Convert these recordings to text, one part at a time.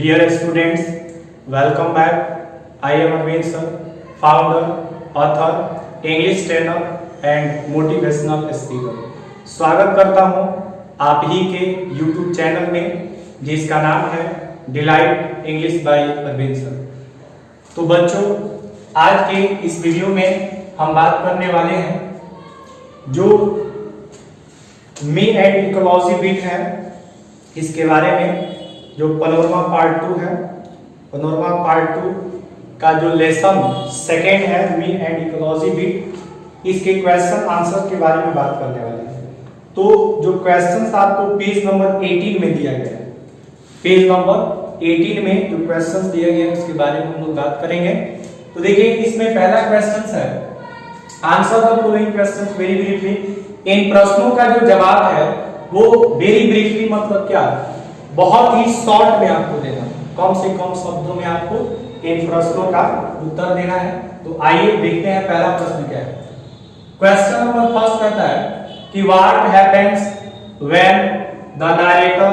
Dear students, welcome back. I am Arvind sir, founder, author, English trainer and motivational speaker. स्वागत करता हूं आप ही के YouTube चैनल में जिसका नाम है delight English by Arvind sir. तो बच्चों, आज के इस वीडियो में हम बात करने वाले हैं जो मी एंड इकोलॉजी बिट है इसके बारे में। जो पनोरमा पार्ट 2 है, पनोरमा पार्ट 2 का जो लेसन सेकेंड है मी एंड इकोलॉजी बिट, इसके क्वेश्चन आंसर के बारे में बात करने वाले हैं। तो जो क्वेश्चंस आपको पेज नंबर 18 में दिया गया है, पेज नंबर 18 में जो क्वेश्चंस दिया गया है उसके बारे में हम लोग बात करेंगे। तो देखिए, इसमें पहला क्वेश्चन है answer the following questions very briefly. इन प्रश्नों का जो जवाब है वो वेरी ब्रीफली मतलब क्या, बहुत ही शॉर्ट में आपको देना, कम से कम शब्दों में आपको इन प्रश्नों का उत्तर देना है। तो आइए देखते हैं पहला प्रश्न क्या है। क्वेश्चन नंबर फर्स्ट कहता है कि what happens when the narrator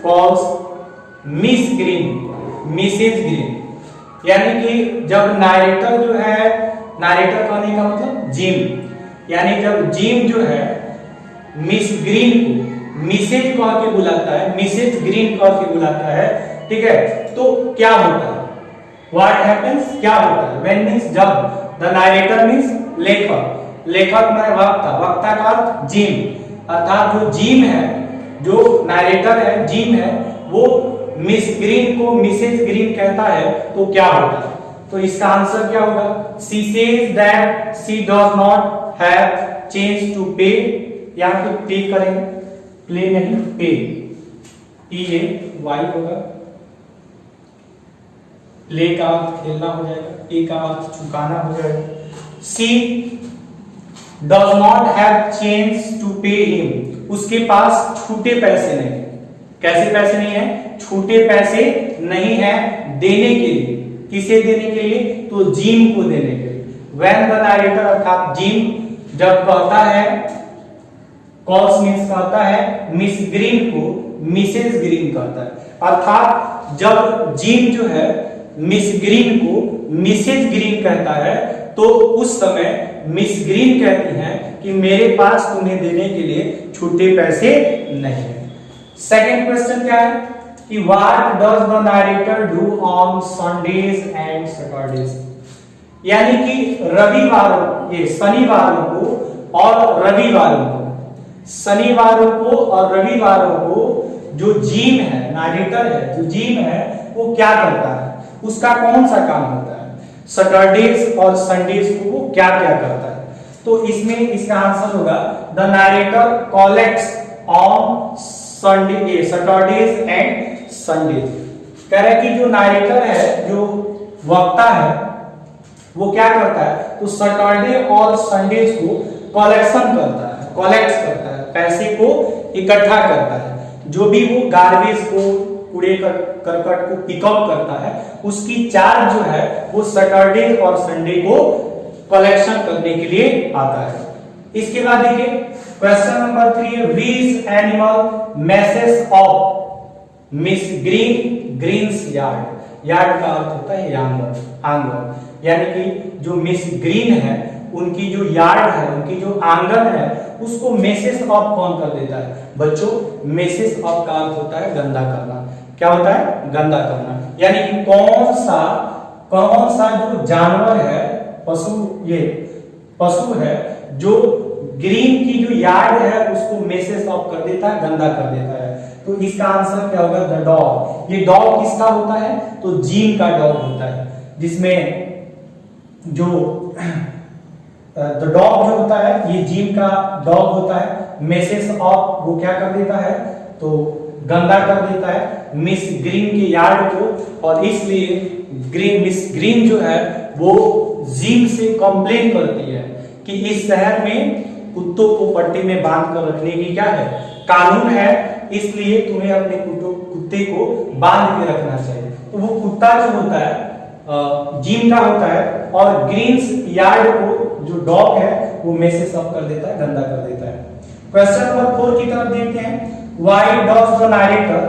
calls miss green Mrs green, यानी कि जब नरेटर जो है, नरेटर कहने का मतलब जिम, यानी जब जिम जो है मिस ग्रीन को मिसेज कह के बुलाता है, मिसेज ग्रीन कह के बुलाता है, ठीक है, तो क्या होता है, व्हाट हैपेंस क्या होता है। व्हेन मींस जब, द नरेटर मींस लेखक, लेखक माने वक्ता, वक्ता का अर्थ जिम, अर्थात जो जिम है, जो नरेटर है, जिम है, वो मिस ग्रीन को मिसेज ग्रीन कहता है तो क्या होता है। तो इसका आंसर क्या होगा, she says that she does not have change to pay, यहां पे पे करेंगे, प्ले नहीं पे, पीए वाई होगा, प्ले का अर्थ खेलना हो जाएगा, पे का अर्थ चुकाना हो जाएगा। She does not have change to pay him, उसके पास छूटे पैसे नहीं, कैसे पैसे नहीं है, छूटे पैसे नहीं है देने के लिए, किसे देने के लिए, तो जिम को देने के लिए। व्हेन द नरेटर अर्थात जिम जब कहता है, कॉल्स मींस कहता है मिस ग्रीन को मिसेस ग्रीन कहता है, अर्थात जब जिम जो है मिस ग्रीन को मिसेस ग्रीन कहता है तो उस समय मिस ग्रीन कहती हैं कि मेरे पास तुम्हें देने के लिए छूटे पैसे नहीं है। सेकंड क्वेश्चन क्या है कि what does the narrator do on Sundays and Saturdays, यानी कि रविवारों, ये शनिवारों को और रविवारों को, शनिवारों को और रविवारों को जो जिम है, नरेटर है, जो जिम है वो क्या करता है, उसका कौन सा काम होता है। सैटरडेज और संडेज को वो क्या क्या करता है। तो इसमें इसका आंसर होगा the narrator collects on Sunday, Saturdays and Sundays. कह रहा है कि जो नरेटर है, जो वक्ता है, वो क्या करता है, तो सैटरडे और संडेज को कलेक्शन करता है, कलेक्ट करता है, पैसे को इकट्ठा करता है। जो भी वो गार्बेज को, कूड़े करकट को पिकअप करता है, उसकी चार्ज जो है वो सैटरडे और संडे को कलेक्शन करने के लिए आता है। इसके बाद देखिए क्वेश्चन नंबर 3 है which animal message of miss Green Green's yard, yard का अर्थ होता है आंगन, आंगन, यानी कि जो मिस ग्रीन है उनकी जो यार्ड है, उनकी जो आंगन है, उसको मैसेज ऑफ कौन कर देता है बच्चों, मैसेज ऑफ का अर्थ होता है गंदा करना। क्या होता है, गंदा करना, यानी कि कौन सा जो जानवर है, पशु, ये पशु है जो ग्रीन की जो यार्ड है उसको मैसेज ऑफ कर देता है, गंदा कर देता है। तो इसका आंसर क्या होगा, द डॉग। ये डॉग किसका होता है, तो जिम का डॉग होता है, जिसमें जो द डॉग जो होता है ये जिम का डॉग होता है। मैसेज ऑफ वो क्या कर देता है, तो गंदा कर देता है मिस ग्रीन के यार्ड को, और इसलिए मिस ग्रीन जो है वो जिम से कंप्लेन करती है कि इस शहर में कुत्तों को पट्टी में बांध कर रखने की क्या है, कानून है, इसलिए तुम्हें अपने कुत्ते को बांध के रखना चाहिए। तो वो कुत्ता जो होता है जिम का होता है, और ग्रीन्स यार्ड को जो डॉग है वो मैसेज ऑफ कर देता है, गंदा कर देता है। क्वेश्चन नंबर 4 की तरफ देखते हैं। व्हाई डज द नरेटर,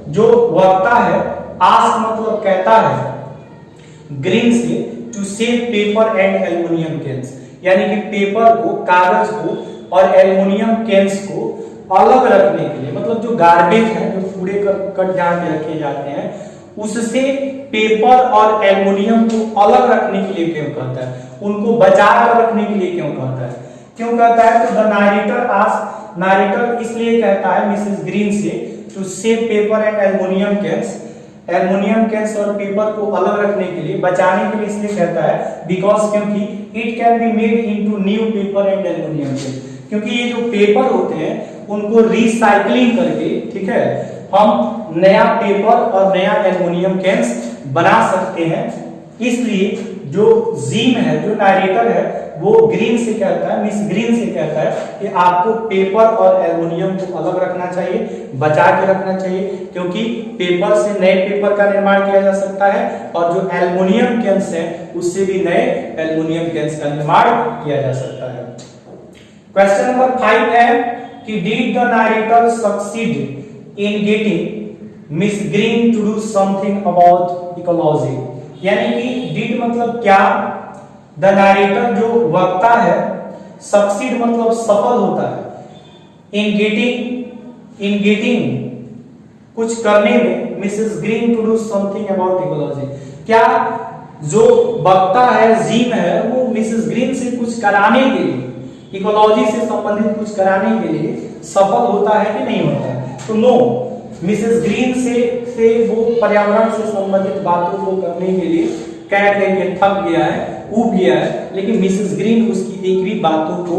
जो वक्ता है आस्क मतलब कहता है ग्रीन से to save paper and aluminium cans, यानी कि पेपर को, कागज को और एल्युमिनियम कैंस को अलग रखने के लिए, मतलब जो गार्बेज है, जो कूड़े कट जहाँ पे रखे जाते हैं, उससे पेपर और एल्युमिनियम को अलग रखने के लिए क्यों कहता है, उनको बचा कर रखने के लिए क्यों कहता है, क्यों कहता है? तो द नारेटर आस्क, नारेटर इसलिए कहता है मिसेस ग्रीन से to save paper and aluminium cans, aluminium cans और पेपर को अलग रखने के लिए, बचाने के लिए इसलिए कहता है बिकॉज, क्योंकि it can be made into new paper and aluminium cans, क्योंकि ये जो पेपर होते हैं उनको रिसाइकलिंग करके, ठीक है, हम नया पेपर और नया एल्युमिनियम कैंस बना सकते हैं। इसलिए जो जीम है, जो नारेटर है, वो ग्रीन से कहता है, मिस ग्रीन से कहता है कि आपको पेपर और एल्युमिनियम को अलग रखना चाहिए, बचा के रखना चाहिए, क्योंकि पेपर से नए पेपर का निर्माण किया जा सकता है और जो एल्युमिनियम कैंस है उससे भी नए एल्युमिनियम कैंस का निर्माण किया जा सकता है। क्वेश्चन नंबर 5 है कि did the narrator succeed in getting miss Green to do something about ecology, यानी कि डिड मतलब क्या, द नारेटर जो वक्ता है, सक्सीड मतलब सफल होता है, इन गेटिंग कुछ करने में, Mrs Green to do something about ecology, क्या जो वक्ता है, जीम है, वो मिसेस ग्रीन से कुछ कराने के लिए, इकोलॉजी से संबंधित कुछ कराने के लिए सफल होता है कि नहीं होता है? तो नो, मिसेस ग्रीन से वो पर्यावरण से संबंधित बातों को करने के लिए कह के थक गया है, ऊब गया है, लेकिन मिसेस ग्रीन उसकी एक भी बातों को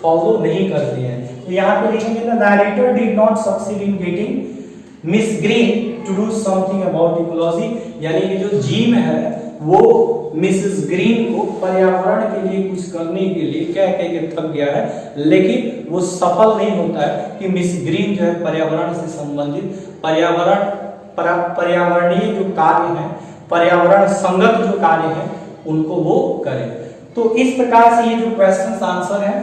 फॉलो नहीं करते हैं। तो यहाँ पे लिखेंगे the narrator did not succeed in getting miss Green to do something about ecology, यानी कि जो जीम है वो मिसेस ग्रीन को पर्यावरण के लिए कुछ करने के लिए कह के थक गया है, लेकिन वो सफल नहीं होता है कि मिस ग्रीन जो है पर्यावरण से संबंधित पर्यावरणीय जो कार्य है, पर्यावरण संगत जो कार्य है, उनको वो करे। तो इस प्रकार से ये जो क्वेश्चन आंसर है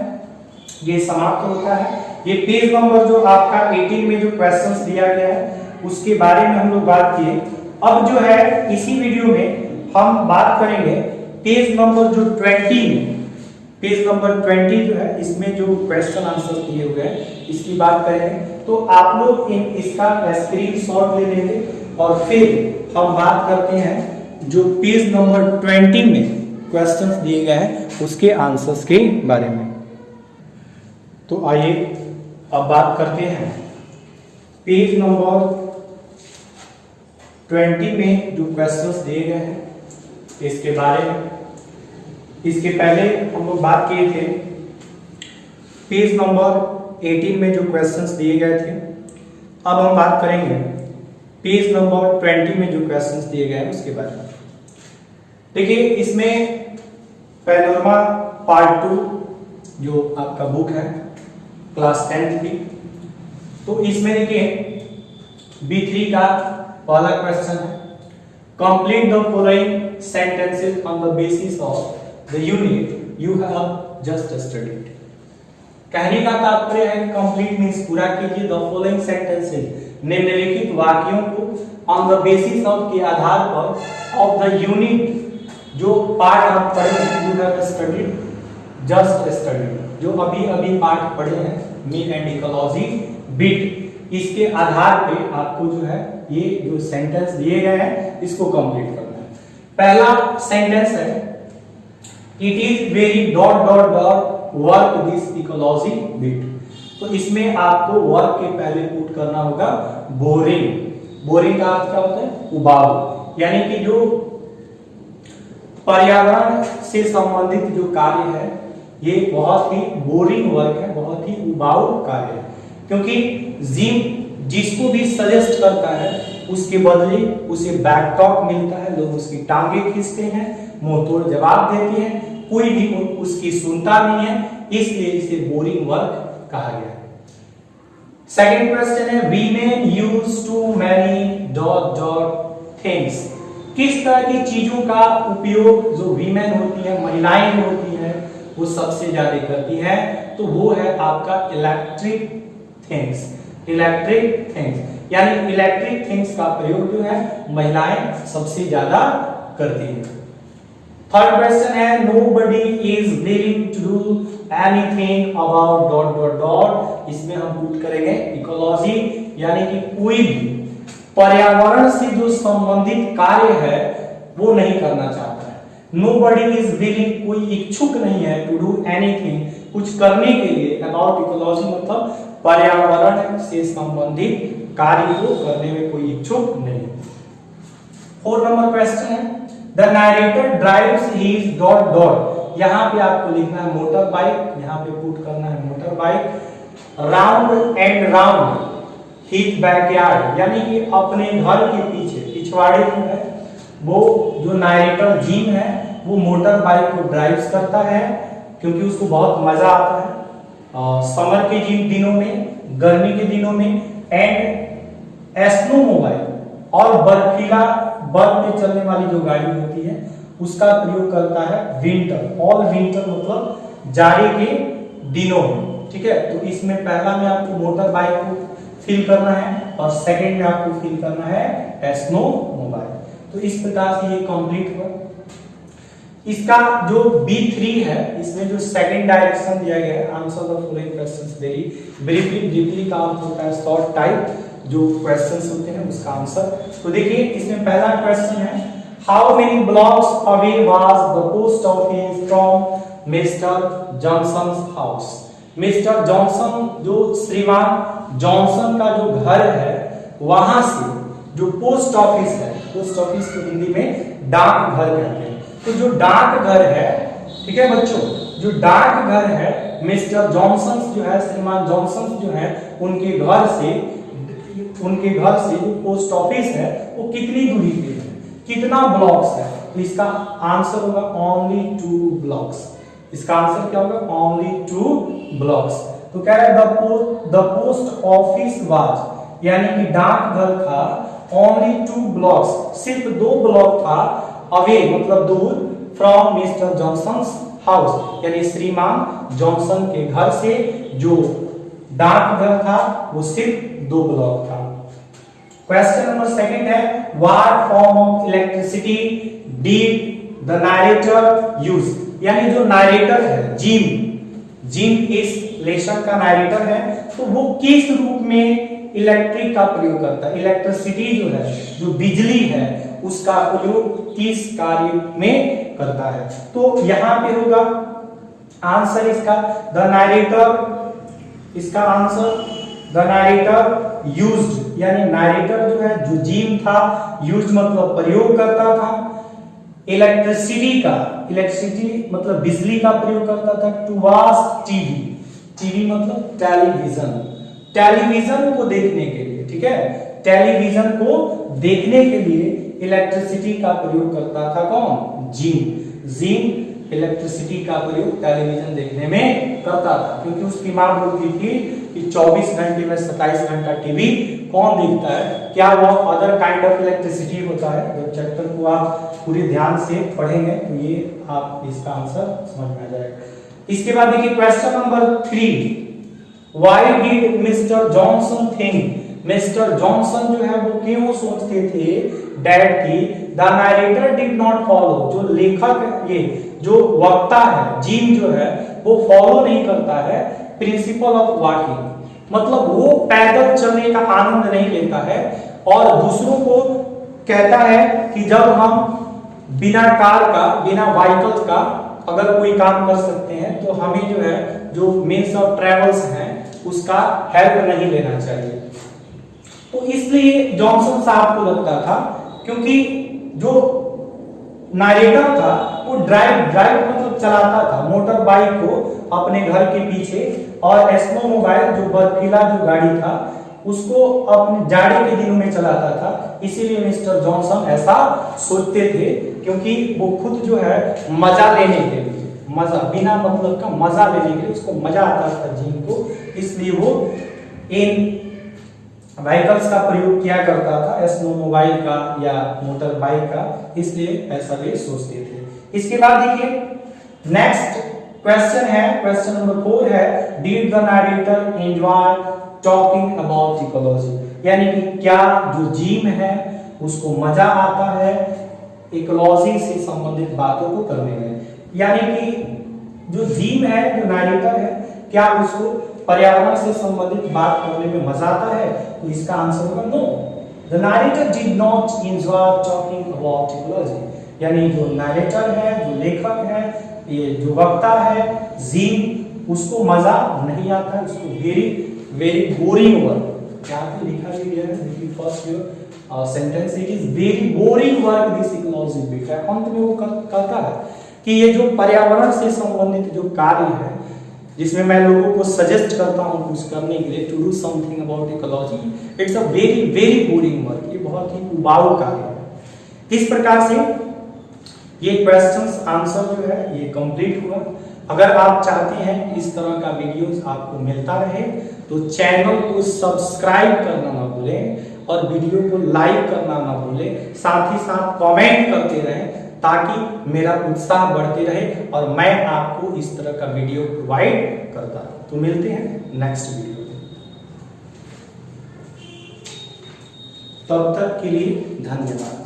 ये समाप्त होता है। ये पेज नंबर जो आपका 18 में जो क्वेश्चंस दिया गया है उसके बारे में हम लोग बात किए। अब जो है इसी वीडियो में हम बात करेंगे पेज नंबर जो 20 में, पेज नंबर 20 जो है इसमें जो क्वेश्चन आंसर दिए हुए हैं इसकी बात करेंगे। तो आप लोग इसका स्क्रीनशॉट ले लेंगे और फिर हम बात करते हैं जो पेज नंबर 20 में क्वेश्चंस दिए गए हैं उसके आंसर्स के बारे में। तो आइए अब बात करते हैं पेज नंबर 20 में जो क्वेश्चंस दिए गए हैं इसके बारे में। इसके पहले हम लोग बात किए थे पेज नंबर 18 में जो क्वेश्चंस दिए गए थे। अब हम बात करेंगे पेज नंबर 20 में जो क्वेश्चंस दिए गए हैं उसके बारे में। देखिए इसमें पैनोरमा पार्ट 2 जो आपका बुक है क्लास 10th की, तो इसमें देखिए B3 का पहला क्वेश्चन है complete the following sentences on the basis of the unit you have just studied. कहने का तात्पर्य है कंप्लीट मींस पूरा कीजिए द फॉलोइंग सेंटेंसेस, निम्नलिखित वाक्यों को ऑन द बेसिस ऑफ के आधार पर ऑफ द यूनिट जो पार्ट आप पढ़े हैं you have studied just studied, जो अभी अभी पाठ पढ़े हैं मीन एंड इकोलॉजी बिट, इसके आधार पे आपको जो है ये जो सेंटेंस दिए गए हैं इसको कंप्लीट करना है। पहला सेंटेंस है it is very dot dot dot work this ecology bit. तो इसमें आपको वर्क के पहले पुट करना होगा बोरिंग। बोरिंग का अर्थ क्या होता है? उबाऊ, यानी कि जो पर्यावरण से संबंधित जो कार्य है ये बहुत ही बोरिंग वर्क है, बहुत ही उबाऊ कार्य है, क्योंकि जिम जिसको भी सजेस्ट करता है उसके बदले उसे बैक टॉक मिलता है, लोग उसकी टांगे खींचते हैं, मुंह तोड़ जवाब देते हैं, कोई भी उसकी सुनता नहीं है, इसलिए इसे बोरिंग वर्क कहा गया है। सेकंड क्वेश्चन है women use too many dot dot things. किस तरह की चीजों का उपयोग जो वीमेन होती है, महिलाएं होती हैं, वो सबसे ज्यादा करती हैं? तो वो है आपका इलेक्ट्रिक थिंग्स। इलेक्ट्रिक थिंग्स यानी इलेक्ट्रिक थिंग्स का प्रयोग जो है महिलाएं सबसे ज्यादा करती हैं। थर्ड क्वेश्चन है nobody is willing to do anything about dot dot dot. इसमें हम पुट करेंगे इकोलॉजी, यानी कि कोई भी पर्यावरण से जो संबंधित कार्य है वो नहीं करना चाहता है। नोबडी इज विलिंग, कोई इच्छुक नहीं है, टू डू एनीथिंग, कुछ करने के लिए, अबाउट इकोलॉजी मतलब पर्यावरण से संबंधित कार्य को करने में कोई इच्छुक नहीं है। 4 नंबर क्वेश्चन है the narrator drives his dot dot. यहां पे आपको लिखना है मोटर बाइक, यहां पे पुट करना है motor bike round and round his backyard, यानी कि अपने घर के पीछे पिछवाड़े में है वो जो नरेटर जिम है वो मोटर बाइक को ड्राइव्स करता है क्योंकि उसको बहुत मजा आता है समर के दिनों में, गर्मी के दिनों में, एंड स्नो मोबाइल और बर्फीला बर्फ पे चलने वाली जो गाड़ी होती है उसका प्रयोग करता है विंटर, ऑल विंटर मतलब जाड़े के दिनों में। ठीक है, तो इसमें पहला में आपको मोटर बाइक को फिल करना है और सेकंड में आपको फिल करना है स्नो मोबाइल। तो इस प्रकार से ये कंप्लीट हुआ। इसका जो B3 है इसमें जो सेकंड डायरेक्शन दिया गया है answer the following questions very briefly, deeply का अर्थ होता है शॉर्ट टाइप जो क्वेश्चंस होते हैं उसका आंसर। तो देखिए इसमें पहला क्वेश्चन है how many blocks away was the post office from mister Johnson's house. Mister Johnson जो श्रीमान जॉनसन का जो घर है वहां से जो पोस्ट ऑफिस है, पोस्ट ऑफिस को हिंदी में डाक घर कहते हैं, तो जो डाक घर है, ठीक है बच्चों, जो डाक घर है मिस्टर जॉनसन जो है, श्रीमान जॉनसन जो है उनके घर से जो पोस्ट ऑफिस है वो कितनी दूरी पे है, कितना ब्लॉक्स है। तो इसका आंसर होगा ओनली 2 ब्लॉक्स। इसका आंसर क्या होगा ओनली 2 ब्लॉक्स। तो कह रहा है द पोस्ट ऑफिस वाज, यानी कि डाक घर था ओनली 2 ब्लॉक्स, सिर्फ 2 ब्लॉक था अवे मतलब दूर फ्रॉम मिस्टर जॉनसन्स हाउस, यानी श्रीमान जॉनसन के घर से जो डाक घर था वो सिर्फ 2 ब्लॉक था। क्वेश्चन नंबर सेकंड है what form of electricity did the narrator use, यानी जो नरेटर है जिम इस लेसन का नरेटर है तो वो किस रूप में इलेक्ट्रिक का प्रयोग करता है, इलेक्ट्रिसिटी जो है जो बिजली है उसका प्रयोग किस कार्य में करता है। तो यहां पे होगा आंसर इसका द नरेटर, इसका आंसर द नरेटर यूज्ड, यानी नरेटर जो है जो जिम था यूज्ड मतलब प्रयोग करता था इलेक्ट्रिसिटी का, इलेक्ट्रिसिटी मतलब बिजली का प्रयोग करता था टू वॉच टीवी मतलब टेलीविजन, टेलीविजन को देखने के लिए, ठीक है, टेलीविजन को देखने के लिए इलेक्ट्रिसिटी का प्रयोग करता था कौन, जिम इलेक्ट्रिसिटी का प्रयोग टेलीविजन देखने में करता था क्योंकि उसकी मां बोलती थी कि 24 घंटे में 27 घंटा टीवी कौन देखता है, क्या वो अदर काइंड ऑफ इलेक्ट्रिसिटी होता है। जब चैप्टर को आप पूरे ध्यान से पढ़ेंगे तो ये आप इसका आंसर समझ में आ जाएगा। इसके बाद देखिए question number 3 why did mister Johnson think, mister Johnson जो है वो क्यों सोचते थे डैड की the narrator did not follow, जो लेखक ये जो वक्ता है जिम जो है वो फॉलो नहीं करता है प्रिंसिपल ऑफ वॉकिंग, मतलब वो पैदल चलने का आनंद नहीं लेता है और दूसरों को कहता है कि जब हम बिना कार का बिना व्हीकल्स का अगर कोई काम कर सकते हैं तो हमें जो है जो मीन्स ऑफ ट्रेवल्स हैं उसका हेल्प नहीं लेना चाहिए। तो इसलिए जॉनसन साहब को लगता था क्योंकि जो नरेटर था वो ड्राइव मतलब चलाता था मोटर बाइक को अपने घर के पीछे और स्नो मोबाइल जो बर्फीला जो गाड़ी था उसको अपने जाड़े के दिनों में चलाता था, इसीलिए मिस्टर जॉनसन ऐसा सोचते थे क्योंकि वो खुद जो है मजा लेने के लिए, मजा बिना मतलब का मजा लेने के लिए उसको मजा आता था जिम को, इसलिए वो इन व्हीकल्स का प्रयोग किया करता था स्नो मोबाइल का या मोटर बाइक का, इसलिए ऐसा वे सोचते थे। इसके बाद देखिए नेक्स्ट क्वेश्चन है, क्वेश्चन नंबर 4 है did the narrator enjoy talking about ecology, यानी कि क्या जो जिम है उसको मजा आता है इकोलॉजी से संबंधित बातों को करने में, यानी कि जो जिम है, जो नरेटर है, क्या उसको पर्यावरण से संबंधित बात करने में मजा आता है? तो इसका आंसर होगा no. The narrator did not enjoy talking about ecology, यानी जो नरेटर है, जो लेखक है, ये जो वक्ता है जिम, उसको मजा नहीं आता है, उसको वेरी वेरी बोरिंग वर्क, यहाँ पे लिखा भी गया है, देखिए फर्स्ट जो sentence, it is very boring work this ecology bit, अंत में वो कहता है कि ये जो पर्यावरण से संबंधित जो कार्य है, जिसमें मैं लोगों को सजेस्ट करता हूं कुछ करने के लिए, to do something about ecology, it's a very very boring work, ये बहुत ही उबाऊ कार्य है। इस प्रकार से ये क्वेश्चंस आंसर जो है ये कंप्लीट हुआ। अगर आप चाहते हैं इस तरह का वीडियोस आपको मिलता रहे तो चैनल को सब्सक्राइब करना ना भूलें और वीडियो को लाइक करना ना भूलें, साथ ही साथ कमेंट करते रहें ताकि मेरा उत्साह बढ़ते रहे और मैं आपको इस तरह का वीडियो प्रोवाइड करता रहूं। तो मिलते हैं नेक्स्ट वीडियो में, तब तक के लिए धन्यवाद।